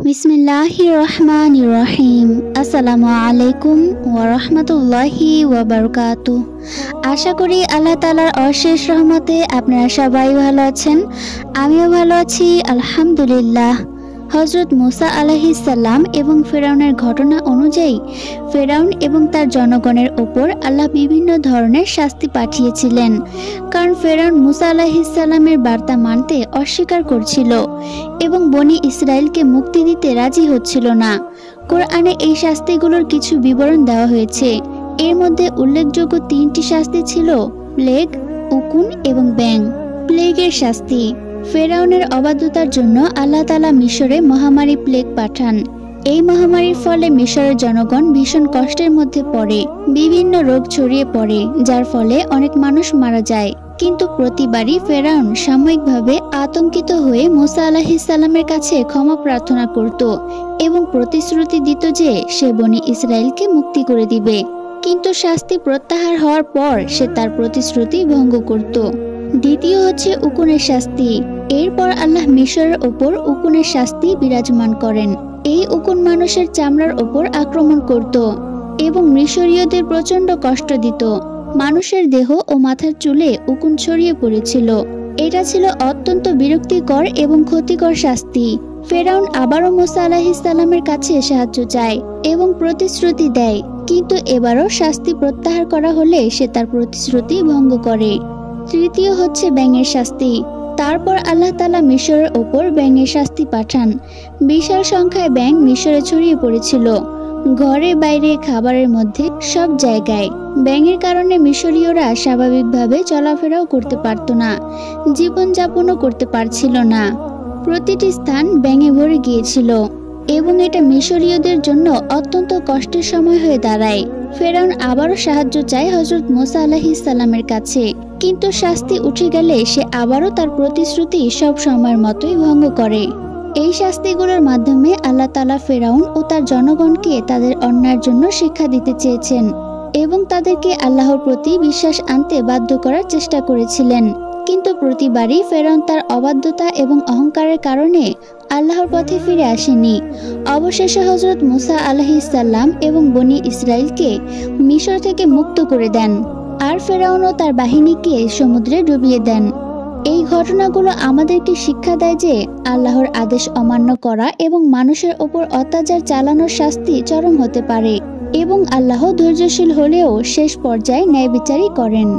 বিসমিল্লাহির রহমানির রহিম। আসসালামু আলাইকুম ওয়া রাহমাতুল্লাহি ওয়া বারাকাতুহু। আশা করি আল্লাহ তাআলার অশেষ রহমতে আপনারা সবাই ভালো আছেন। আমিও ভালো আছি আলহামদুলিল্লাহ। হযরত মুসা আলাইহিস সালাম এবং ফেরাউনের ঘটনা অনুযায়ী ফেরাউন এবং তার জনগণের ওপর আল্লাহ বিভিন্ন ধরনের শাস্তি পাঠিয়েছিলেন, কারণ ফেরাউন মুসা আলাইহিস সালামের বার্তা মানতে অস্বীকার করছিল এবং বনি ইসরায়েলকে মুক্তি দিতে রাজি হচ্ছিল না। কোরআনে এই শাস্তিগুলোর কিছু বিবরণ দেওয়া হয়েছে। এর মধ্যে উল্লেখযোগ্য 3টি শাস্তি ছিল প্লেগ, উকুন এবং ব্যাঙ। প্লেগের শাস্তি: ফেরাউনের অবাধ্যতার জন্য আল্লাহ তাআলা মিশরে মহামারী প্লেগ পাঠান। এই মহামারীর ফলে মিশরের জনগণ ভীষণ কষ্টের মধ্যে পড়ে, বিভিন্ন রোগ ছড়িয়ে পড়ে, যার ফলে অনেক মানুষ মারা যায়। কিন্তু প্রতিবারই ফেরাউন সাময়িকভাবে আতঙ্কিত হয়ে মুসা আলাইহিস সালামের কাছে ক্ষমা প্রার্থনা করত এবং প্রতিশ্রুতি দিত যে সে বনি ইসরায়েলকে মুক্তি করে দিবে। কিন্তু শাস্তি প্রত্যাহার হওয়ার পর সে তার প্রতিশ্রুতি ভঙ্গ করত। দ্বিতীয় হচ্ছে উকুনের শাস্তি। এরপর আল্লাহ মিশরের ওপর উকুনের শাস্তি বিরাজমান করেন। এই উকুন মানুষের চামড়ার ওপর আক্রমণ করত এবং মিশরীয়দের প্রচন্ড কষ্ট দিত। মানুষের দেহ ও মাথার চুলে উকুন ছড়িয়ে পড়েছিল। এটা ছিল অত্যন্ত বিরক্তিকর এবং ক্ষতিকর শাস্তি। ফেরাউন আবারও মুসা আলাইহিস সালামের কাছে সাহায্য চায় এবং প্রতিশ্রুতি দেয়, কিন্তু এবারও শাস্তি প্রত্যাহার করা হলে সে তার প্রতিশ্রুতি ভঙ্গ করে। তৃতীয় হচ্ছে ব্যাঙের শাস্তি। তারপর আল্লাহ তাআলা মিশরের ওপর ব্যাঙের শাস্তি পাঠান। বিশাল সংখ্যায় ব্যাঙ মিশরে ছড়িয়ে পড়েছিল, ঘরে বাইরে, খাবারের মধ্যে, সব জায়গায়। ব্যাঙের কারণে মিশরীয়রা স্বাভাবিকভাবে চলাফেরাও করতে পারত না, জীবনযাপনও করতে পারছিল না। প্রতিটি স্থান ব্যাঙে ভরে গিয়েছিল এবং এটা মিশরীয়দের জন্য অত্যন্ত কষ্টের সময় হয়ে দাঁড়ায়। ফেরাউন আবারও সাহায্য চায় হযরত মুসা আলাইহিস সালামের কাছে, কিন্তু শাস্তি উঠে গেলে সে আবারও তার প্রতিশ্রুতি সব সময়ের মতোই ভঙ্গ করে। এই শাস্তিগুলোর মাধ্যমে আল্লাহ তাআলা ফেরাউন ও তার জনগণকে তাদের অন্যায়ের জন্য শিক্ষা দিতে চেয়েছেন এবং তাদেরকে আল্লাহর প্রতি বিশ্বাস আনতে বাধ্য করার চেষ্টা করেছিলেন। কিন্তু প্রতিবারই ফেরাউন তার অবাধ্যতা এবং অহংকারের কারণে আল্লাহর পথে ফিরে আসেনি। অবশেষে হযরত মুসা আলাইহিস সালাম এবং বনি ইসরায়েলকে মিশর থেকে মুক্ত করে দেন, আর ফেরাউনও তার বাহিনীকে সমুদ্রে ডুবিয়ে দেন। এই ঘটনাগুলো আমাদেরকে শিক্ষা দেয় যে আল্লাহর আদেশ অমান্য করা এবং মানুষের ওপর অত্যাচার চালানোর শাস্তি চরম হতে পারে এবং আল্লাহ ধৈর্যশীল হলেও শেষ পর্যায়ে ন্যায়বিচারই করেন।